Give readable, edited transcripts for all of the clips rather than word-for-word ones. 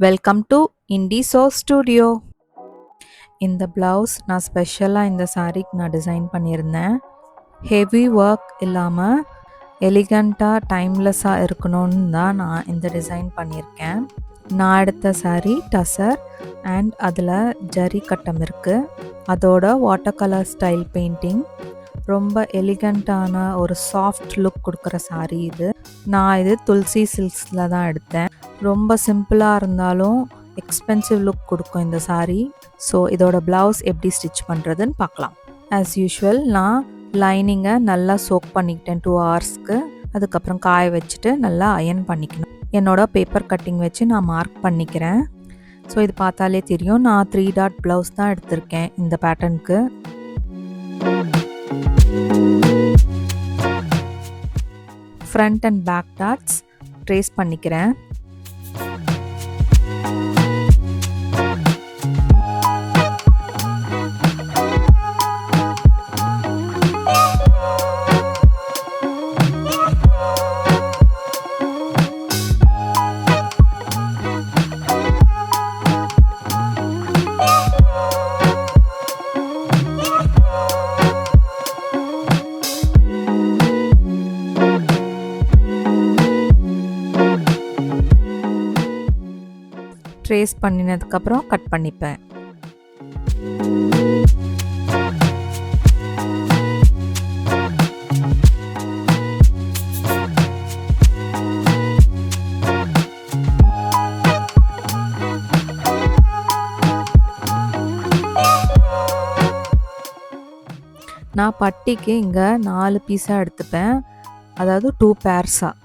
Welcome to Indiso studio. இந்த blouse நான் ஸ்பெஷலாக இந்த சாரீக்கு நான் டிசைன் பண்ணியிருந்தேன். ஹெவி ஒர்க் இல்லாமல் எலிகண்ட்டாக டைம்லெஸ்ஸாக இருக்கணும்னு தான் நான் இந்த டிசைன் பண்ணியிருக்கேன். நான் எடுத்த சாரீ டசர் அண்ட் அதில் ஜரி கட்டம் இருக்குது. அதோட வாட்டர் கலர் ஸ்டைல் பெயிண்டிங் ரொம்ப எலிகண்ட்டான ஒரு சாஃப்ட் லுக் கொடுக்குற சாரீ இது. நான் இது துளசி சில்க்ஸில் தான் எடுத்தேன். ரொம்ப சிம்பிளாக இருந்தாலும் எக்ஸ்பென்சிவ் லுக் கொடுக்கும் இந்த சாரீ. ஸோ இதோட ப்ளவுஸ் எப்படி ஸ்டிச் பண்ணுறதுன்னு பார்க்கலாம். ஆஸ் யூஷுவல் நான் லைனிங்கை நல்லா சோக் பண்ணிக்கிட்டேன் 2 ஹவர்ஸ்க்கு. அதுக்கப்புறம் காய வச்சுட்டு நல்லா அயர்ன் பண்ணிக்கணும். என்னோட பேப்பர் கட்டிங் வச்சு நான் மார்க் பண்ணிக்கிறேன். ஸோ இது பார்த்தாலே தெரியும், நான் 3 டாட் ப்ளவுஸ் தான் எடுத்திருக்கேன் இந்த பேட்டர்னுக்கு. Front and back darts trace பண்ணிக்கிறேன். ட்ரேஸ் பண்ணினதுக்கப்புறம் கட் பண்ணிப்பேன். நான் பட்டிக்கு இங்கே 4 பீஸாக எடுத்துப்பேன், அதாவது 2 பேர்ஸாக.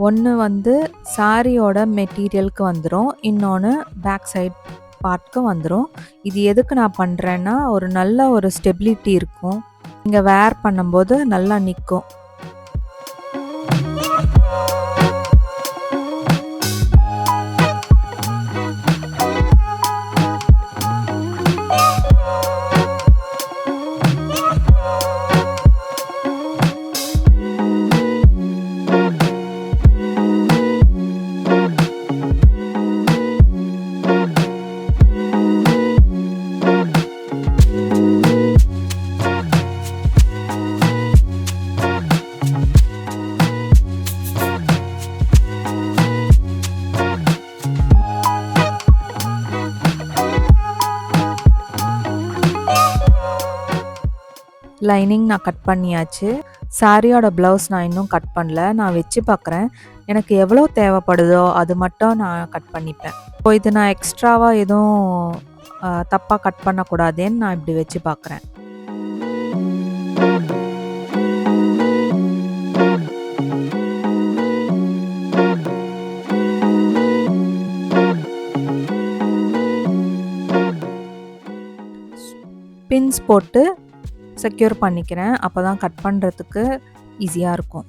ஒன்று வந்து சாரியோட மெட்டீரியலுக்கு வந்துடும், இன்னொன்று பேக் சைட் பார்ட்க்கு வந்துடும். இது எதுக்கு நான் பண்ணுறேன்னா, ஒரு நல்ல ஒரு ஸ்டெபிலிட்டி இருக்கும், இங்கே வேர் பண்ணும்போது நல்லா நிற்கும். லைனிங் நான் கட் பண்ணியாச்சு. சாரியோட ப்ளவுஸ் நான் இன்னும் கட் பண்ணல. நான் வச்சு பார்க்குறேன், எனக்கு எவ்வளோ தேவைப்படுதோ அது மட்டும் நான் கட் பண்ணிப்பேன். இப்போ இது நான் எக்ஸ்ட்ராவாக எதுவும் தப்பாக கட் பண்ணக்கூடாதுன்னு நான் இப்படி வச்சு பார்க்குறேன். பின்ஸ் போட்டு செக்யூர் பண்ணிக்கிறேன், அப்போ தான் கட் பண்ணுறதுக்கு ஈஸியாக இருக்கும்.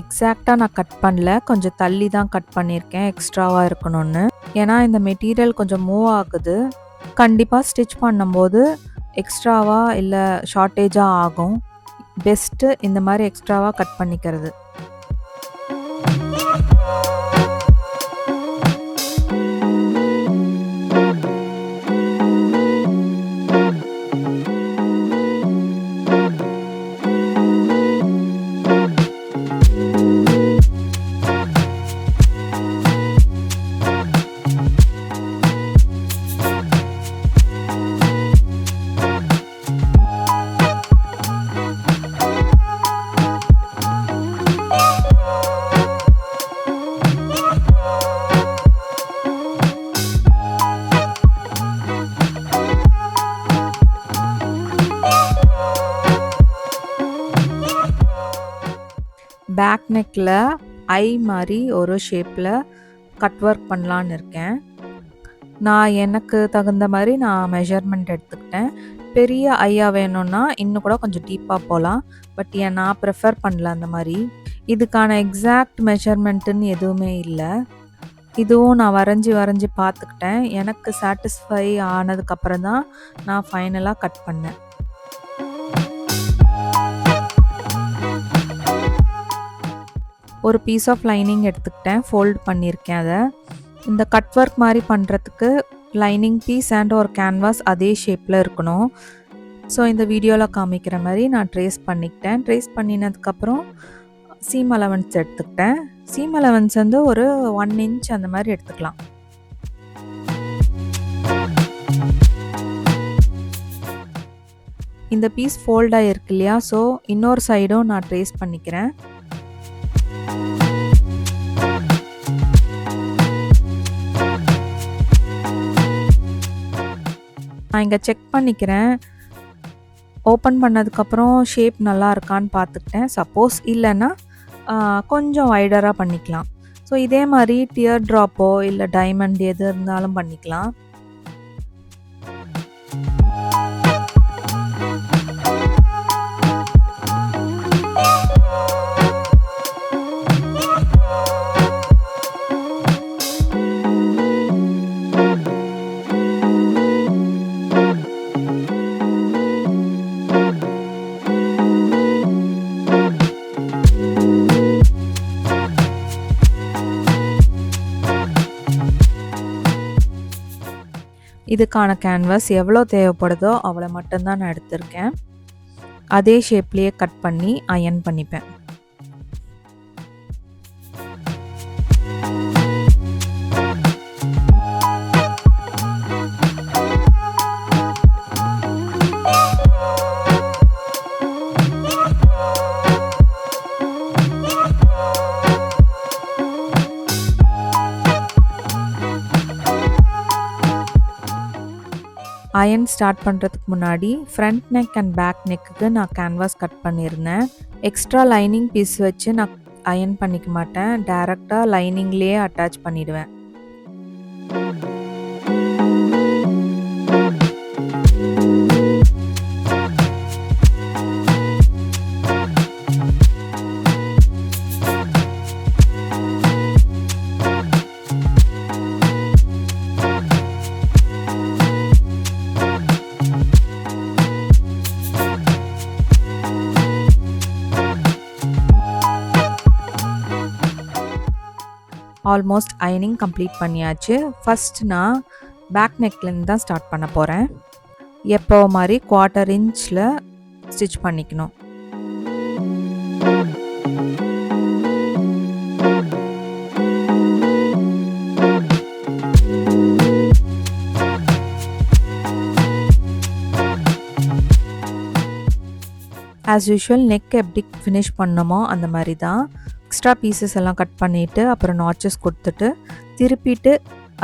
எக்ஸாக்டாக நான் கட் பண்ணல, கொஞ்சம் தள்ளி தான் கட் பண்ணியிருக்கேன் எக்ஸ்ட்ராவாக இருக்கணும்னு. ஏன்னா இந்த மெட்டீரியல் கொஞ்சம் மூவ் ஆகுது, கண்டிப்பாக ஸ்டிச் பண்ணும்போது எக்ஸ்ட்ராவாக இல்லை ஷார்ட்டேஜாக ஆகும். பெஸ்ட்டு இந்த மாதிரி எக்ஸ்ட்ராவாக கட் பண்ணிக்கிறது. பேக் நெக்கில் ஐ மாதிரி ஒரு ஷேப்பில் கட் ஒர்க் பண்ணலான்னு இருக்கேன். நான் எனக்கு தகுந்த மாதிரி நான் மெஷர்மெண்ட் எடுத்துக்கிட்டேன். பெரிய ஐயா வேணும்னா இன்னும் கூட கொஞ்சம் டீப்பாக போகலாம், பட் நான் ப்ரிஃபர் பண்ணல அந்த மாதிரி. இதுக்கான எக்ஸாக்ட் மெஷர்மெண்ட்டுன்னு எதுவுமே இல்லை. இதுவும் நான் வரைஞ்சி பார்த்துக்கிட்டேன். எனக்கு சாட்டிஸ்ஃபை ஆனதுக்கப்புறம் தான் நான் ஃபைனலாக கட் பண்ணேன். ஒரு பீஸ் ஆஃப் லைனிங் எடுத்துக்கிட்டேன், ஃபோல்ட் பண்ணியிருக்கேன் அதை. இந்த கட் ஒர்க் மாதிரி பண்ணுறதுக்கு லைனிங் பீஸ் அண்ட் ஒரு கேன்வாஸ் அதே ஷேப்பில் இருக்கணும். ஸோ இந்த வீடியோவில் காமிக்கிற மாதிரி நான் ட்ரேஸ் பண்ணிக்கிட்டேன். ட்ரேஸ் பண்ணினதுக்கப்புறம் சீம் அலவன்ஸ் எடுத்துக்கிட்டேன். சீம் அலவன்ஸ் வந்து ஒரு 1 இன்ச் அந்த மாதிரி எடுத்துக்கலாம். இந்த பீஸ் ஃபோல்ட் ஆகிருக்கு இல்லையா, ஸோ இன்னொரு சைடும் நான் ட்ரேஸ் பண்ணிக்கிறேன். நான் இங்கே செக் பண்ணிக்கிறேன். ஓப்பன் பண்ணதுக்கப்புறம் ஷேப் நல்லா இருக்கான்னு பார்த்துக்கிட்டேன். சப்போஸ் இல்லைன்னா கொஞ்சம் வைடராக பண்ணிக்கலாம். ஸோ இதே மாதிரி டியர் ட்ராப்போ இல்லை டைமண்ட் எது இருந்தாலும் பண்ணிக்கலாம். இதுக்கான கேன்வாஸ் எவ்வளோ தேவைப்படுதோ அவ்வளோ மட்டும்தான் நான் எடுத்திருக்கேன். அதே ஷேப்லேயே கட் பண்ணி அயர்ன் பண்ணிப்பேன். அயர்ன் ஸ்டார்ட் பண்ணுறதுக்கு முன்னாடி ஃப்ரண்ட் நெக் அண்ட் பேக் நெக்குக்கு நான் கேன்வாஸ் கட் பண்ணியிருந்தேன். எக்ஸ்ட்ரா லைனிங் பீஸ் வச்சு நான் அயர்ன் பண்ணிக்க மாட்டேன், டைரெக்டாக லைனிங்லேயே அட்டாச் பண்ணிவிடுவேன். ஆல்மோஸ்ட் அயனிங் கம்ப்ளீட் பண்ணியாச்சு. ஃபஸ்ட் நான் பேக் நெக்லேருந்து தான் ஸ்டார்ட் பண்ண போகிறேன். எப்போ மாதிரி 1/4 இன்ச்சில் ஸ்டிச் பண்ணிக்கணும். ஆஸ் யூஷுவல் நெக் எப்படி ஃபினிஷ் பண்ணோமோ அந்த மாதிரி தான். எக்ஸ்ட்ரா பீசஸ் எல்லாம் கட் பண்ணிவிட்டு அப்புறம் நாச்சஸ் கொடுத்துட்டு திருப்பிட்டு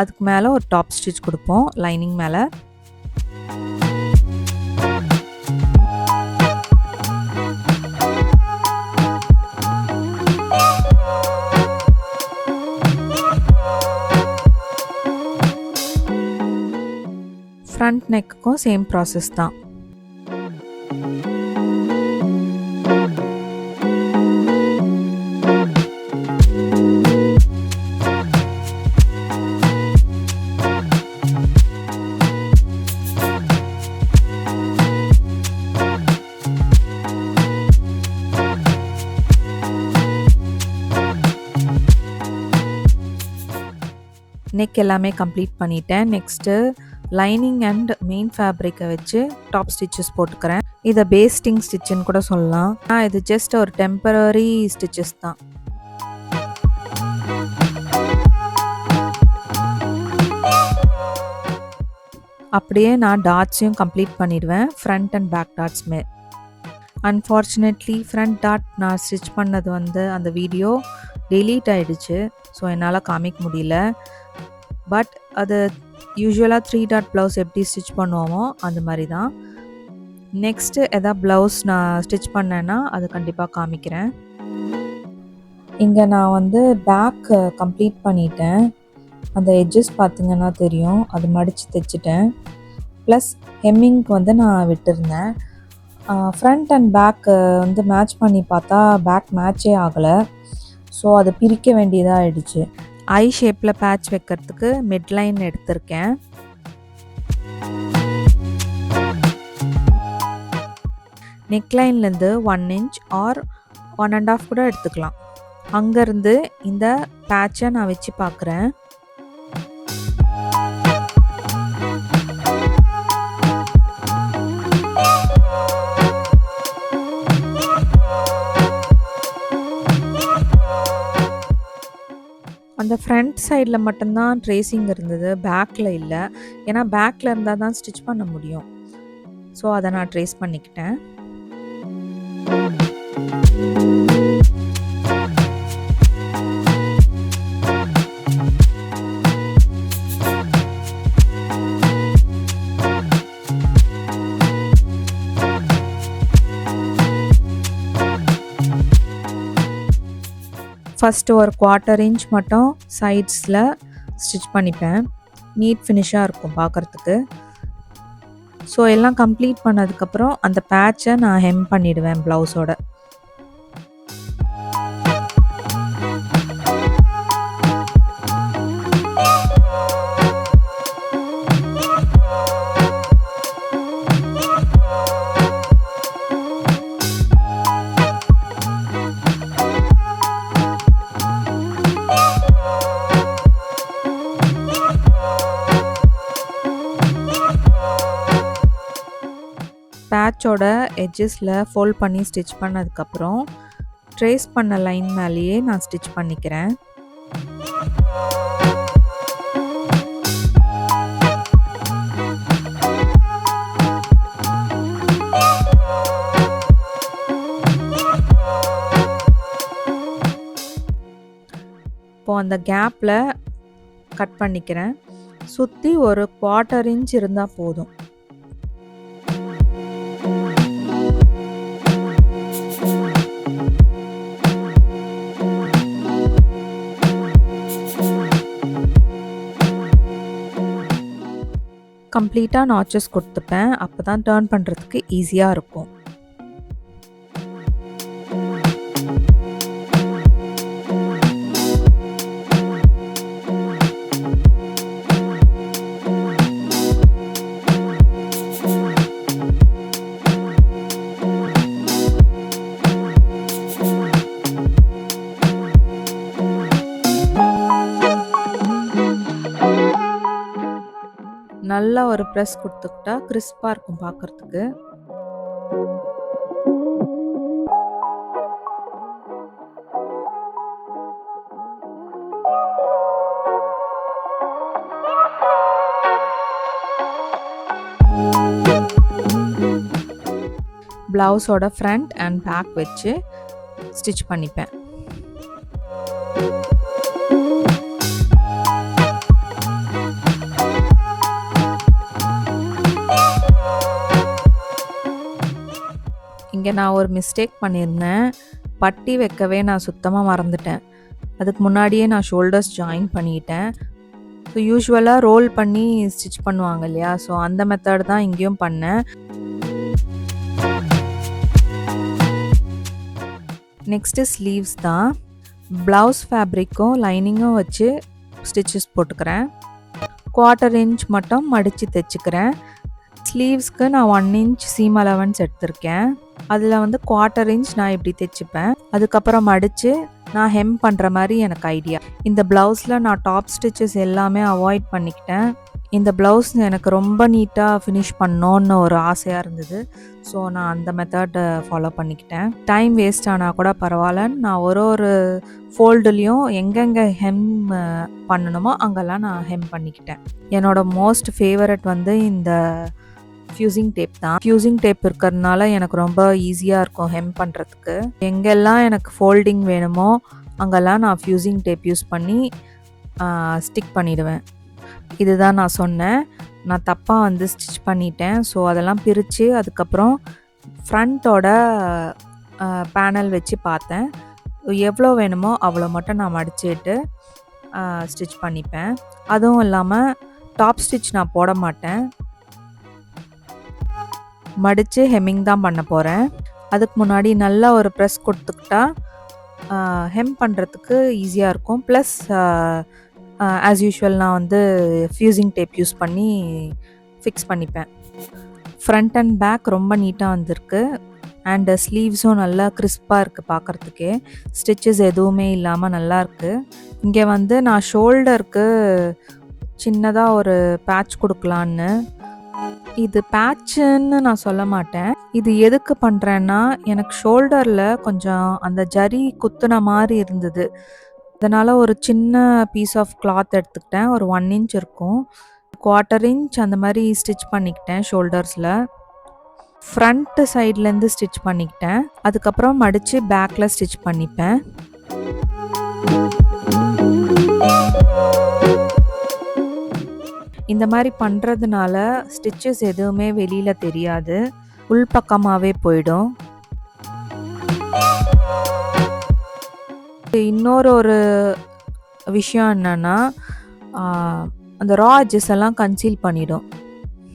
அதுக்கு மேலே ஒரு டாப் ஸ்டிச் கொடுப்போம் லைனிங் மேலே. ஃப்ரண்ட் நெக்குக்கும் சேம் ப்ராசஸ் தான். நெக் எல்லாமே கம்ப்ளீட் பண்ணிட்டேன். நெக்ஸ்ட்டு லைனிங் அண்ட் மெயின் ஃபேப்ரிக்கை வச்சு டாப் ஸ்டிச்சஸ் போட்டுக்கிறேன். இதை பேஸ்டிங் ஸ்டிச்சுன்னு கூட சொல்லலாம். இது ஜஸ்ட் ஒரு டெம்பரரி ஸ்டிச்சஸ் தான். அப்படியே நான் டாட்ஸையும் கம்ப்ளீட் பண்ணிடுவேன், ஃப்ரண்ட் அண்ட் பேக் டாட்ஸுமே. அன்ஃபார்ச்சுனேட்லி ஃப்ரண்ட் டாட் நான் ஸ்டிச் பண்ணது அந்த வீடியோ டெலீட் ஆகிடுச்சு. ஸோ என்னால் காமிக்க முடியல. பட் அது யூஸ்வலாக 3 டாட் ப்ளவுஸ் எப்படி ஸ்டிச் பண்ணுவோமோ அந்த மாதிரி தான். நெக்ஸ்ட்டு எதாவது ப்ளவுஸ் நான் ஸ்டிச் பண்ணேன்னா அது கண்டிப்பாக காமிக்கிறேன். இங்கே நான் பேக் கம்ப்ளீட் பண்ணிட்டேன். அந்த எட்ஜஸ் பார்த்திங்கன்னா தெரியும், அது மடித்து தைச்சிட்டேன். ப்ளஸ் ஹெம்மிங்க்கு நான் விட்டுருந்தேன். ஃப்ரண்ட் அண்ட் பேக் மேட்ச் பண்ணி பார்த்தா பேக் மேட்சே ஆகலை. ஸோ அதை பிரிக்க வேண்டியதாக ஆயிடுச்சு. ஐ ஷேப்பில் பேட்ச் வைக்கிறதுக்கு மிட்லைன் எடுத்திருக்கேன். நெக்லைன்லேருந்து 1 இன்ச் ஆர் 1.5 கூட எடுத்துக்கலாம். அங்கேருந்து இந்த பேட்சை நான் வச்சு பார்க்குறேன். அந்த ஃப்ரண்ட் சைடில் மட்டும்தான் ட்ரேசிங் இருந்தது, பேக்கில் இல்லை. ஏன்னா பேக்கில் இருந்தால் தான் ஸ்டிச் பண்ண முடியும். ஸோ அதை நான் ட்ரேஸ் பண்ணிக்கிட்டேன். ஃபஸ்ட்டு ஒரு 1/4 இன்ச் மட்டும் சைட்ஸில் ஸ்டிச் பண்ணிப்பேன். நீட் ஃபினிஷாக இருக்கும் பார்க்குறதுக்கு. ஸோ எல்லாம் கம்ப்ளீட் பண்ணதுக்கப்புறம் அந்த பேட்சை நான் ஹெம் பண்ணிவிடுவேன் ப்ளவுஸோட. பேட்சோட எட்ஜஸில் ஃபோல்ட் பண்ணி ஸ்டிச் பண்ணதுக்கப்புறம் ட்ரேஸ் பண்ண லைன் மேலேயே நான் ஸ்டிச் பண்ணிக்கிறேன். இப்போது அந்த கேப்பில் கட் பண்ணிக்கிறேன். சுற்றி ஒரு 1/4 இன்ச் இருந்தால் போதும். கம்ப்ளீட்டாக நாச்சஸ் கொடுத்துப்பேன். அப்போ தான் டர்ன் பண்ணுறதுக்கு ஈஸியாக இருக்கும். நல்லா ஒரு ப்ரெஸ் கொடுத்துக்கிட்டா கிறிஸ்பாக இருக்கும் பார்க்குறதுக்கு. ப்ளவுஸோட ஃப்ரண்ட் அண்ட் பேக் வச்சு ஸ்டிச் பண்ணிப்பேன். இங்கே நான் ஒரு மிஸ்டேக் பண்ணியிருந்தேன். பட்டி வைக்கவே நான் சுத்தமாக மறந்துட்டேன். அதுக்கு முன்னாடியே நான் ஷோல்டர்ஸ் ஜாயின் பண்ணிட்டேன். ஸோ யூஸ்வலாக ரோல் பண்ணி ஸ்டிச் பண்ணுவாங்க இல்லையா, ஸோ அந்த மெத்தட் தான் இங்கேயும் பண்ணேன். நெக்ஸ்ட்டு ஸ்லீவ்ஸ் தான். ப்ளவுஸ் ஃபேப்ரிக்கும் லைனிங்கும் வச்சு ஸ்டிச்சஸ் போட்டுக்கிறேன். 1/4 இன்ச் மட்டும் மடித்து தைச்சிக்கிறேன். ஸ்லீவ்ஸ்க்கு நான் 1 இன்ச் சீம் அலவன்ஸ் எடுத்திருக்கேன். அதில் வந்து 1/4 இன்ச் நான் இப்படி தைச்சிப்பேன். அதுக்கப்புறம் மடித்து நான் ஹெம் பண்ணுற மாதிரி எனக்கு ஐடியா. இந்த ப்ளவுஸில் நான் டாப் ஸ்டிச்சஸ் எல்லாமே அவாய்ட் பண்ணிக்கிட்டேன். இந்த ப்ளவுஸ் எனக்கு ரொம்ப நீட்டாக ஃபினிஷ் பண்ணோன்னு ஒரு ஆசையாக இருந்தது. ஸோ நான் அந்த மெத்தட் ஃபாலோ பண்ணிக்கிட்டேன். டைம் வேஸ்ட் ஆனால் கூட பரவாயில்லன்னு நான் ஒரு ஃபோல்டுலேயும் எங்கெங்கே ஹெம் பண்ணணுமோ அங்கெல்லாம் நான் ஹெம் பண்ணிக்கிட்டேன். என்னோடய மோஸ்ட் ஃபேவரட் வந்து இந்த ஃப்யூசிங் டேப் தான். ஃப்யூசிங் டேப் இருக்கிறதுனால எனக்கு ரொம்ப ஈஸியாக இருக்கும் ஹெம் பண்ணுறதுக்கு. எங்கெல்லாம் எனக்கு ஃபோல்டிங் வேணுமோ அங்கெல்லாம் நான் ஃப்யூசிங் டேப் யூஸ் பண்ணி ஸ்டிக் பண்ணிவிடுவேன். இதுதான் நான் சொன்னேன், நான் தப்பாக வந்து ஸ்டிச் பண்ணிட்டேன். ஸோ அதெல்லாம் பிரித்து அதுக்கப்புறம் ஃப்ரண்ட்டோட பேனல் வச்சு பார்த்தேன். எவ்வளோ வேணுமோ அவ்வளோ மட்டும் நான் மடிச்சுட்டு ஸ்டிச் பண்ணிப்பேன். அதுவும் இல்லாமல் டாப் ஸ்டிச் நான் போட மாட்டேன், மடித்து ஹெம்மிங் தான் பண்ண போகிறேன். அதுக்கு முன்னாடி நல்லா ஒரு ப்ரெஸ் கொடுத்துக்கிட்டா ஹெம் பண்ணுறதுக்கு ஈஸியாக இருக்கும். ப்ளஸ் ஆஸ் யூஷுவல் நான் வந்து ஃப்யூசிங் டேப் யூஸ் பண்ணி ஃபிக்ஸ் பண்ணிப்பேன். ஃப்ரண்ட் அண்ட் பேக் ரொம்ப நீட்டாக வந்திருக்கு. அண்ட் ஸ்லீவ்ஸும் நல்லா கிறிஸ்பாக இருக்குது பார்க்குறதுக்கே. ஸ்டிச்சஸ் எதுவுமே இல்லாமல் நல்லாயிருக்கு. இங்கே வந்து நான் ஷோல்டருக்கு சின்னதாக ஒரு பேட்ச் கொடுக்கலான்னு. இது பேட்சுன்னு நான் சொல்ல மாட்டேன். இது எதுக்கு பண்ணுறேன்னா, எனக்கு ஷோல்டரில் கொஞ்சம் அந்த ஜரி குத்துன மாதிரி இருந்தது. அதனால் ஒரு சின்ன பீஸ் ஆஃப் கிளாத் எடுத்துக்கிட்டேன். ஒரு 1 இன்ச் இருக்கும். 1/4 இன்ச் அந்த மாதிரி ஸ்டிச் பண்ணிக்கிட்டேன் ஷோல்டர்ஸில். ஃப்ரண்ட் சைட்லேருந்து ஸ்டிச் பண்ணிக்கிட்டேன். அதுக்கப்புறம் மடித்து பேக்கில் ஸ்டிச் பண்ணிப்பேன். இந்த மாதிரி பண்ணுறதுனால ஸ்டிச்சஸ் எதுவுமே வெளியில் தெரியாது, உள்பக்கமாகவே போயிடும். இன்னொரு விஷயம் என்னென்னா, அந்த ரா எட்ஜஸ் எல்லாம் கன்சீல் பண்ணிடும்.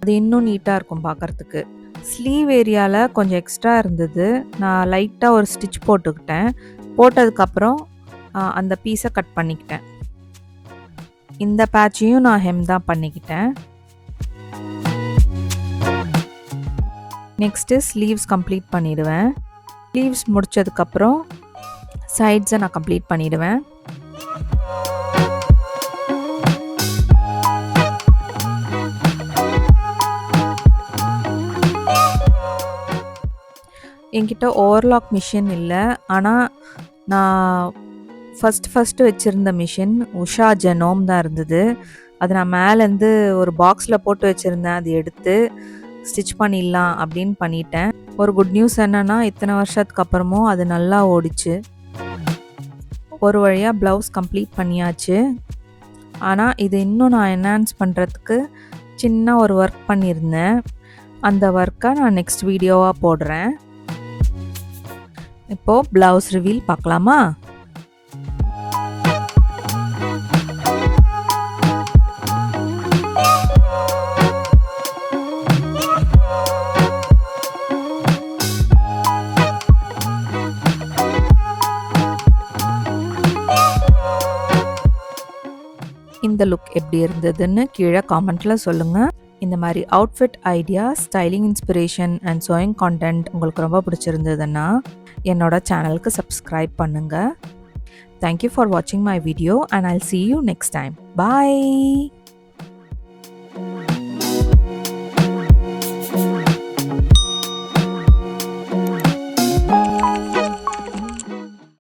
அது இன்னும் நீட்டாக இருக்கும் பார்க்குறதுக்கு. ஸ்லீவ் ஏரியாவில் கொஞ்சம் எக்ஸ்ட்ரா இருந்தது. நான் லைட்டாக ஒரு ஸ்டிச் போட்டுக்கிட்டேன். போட்டதுக்கப்புறம் அந்த பீஸை கட் பண்ணிக்கிட்டேன். இந்த பேட்சையும் நான் ஹெம் தான் பண்ணிக்கிட்டேன். நெக்ஸ்ட்டு ஸ்லீவ்ஸ் கம்ப்ளீட் பண்ணிடுவேன். ஸ்லீவ்ஸ் முடித்ததுக்கப்புறம் சைட்ஸை நான் கம்ப்ளீட் பண்ணிடுவேன். என்கிட்ட ஓவர்லாக் மிஷின் இல்லை. ஆனால் நான் ஃபஸ்ட்டு வச்சுருந்த மிஷின் உஷா ஜெனோம் தான் இருந்தது. அது நான் மேலேருந்து ஒரு பாக்ஸில் போட்டு வச்சுருந்தேன். அது எடுத்து ஸ்டிச் பண்ணிடலாம் அப்படின்னு பண்ணிட்டேன். ஒரு குட் நியூஸ் என்னென்னா, இத்தனை வருஷத்துக்கு அப்புறமும் அது நல்லா ஓடிச்சு. ஒரு வழியாக ப்ளவுஸ் கம்ப்ளீட் பண்ணியாச்சு. ஆனால் இது இன்னும் நான் என்ஹான்ஸ் பண்ணுறதுக்கு சின்ன ஒரு ஒர்க் பண்ணியிருந்தேன். அந்த ஒர்க்கை நான் நெக்ஸ்ட் வீடியோவாக போடுறேன். இப்போது ப்ளவுஸ் ரிவீல் பார்க்கலாமா? இந்த லுக் எப்படி இருந்ததுன்னு கீழே காமெண்ட்டில் சொல்லுங்கள். இந்த மாதிரி outfit idea, styling inspiration and sowing content உங்களுக்கு ரொம்ப பிடிச்சிருந்ததுன்னா என்னோட சேனலுக்கு சப்ஸ்கிரைப் பண்ணுங்கள். தேங்க்யூ ஃபார் வாட்சிங் my video and I'll see you next time. Bye.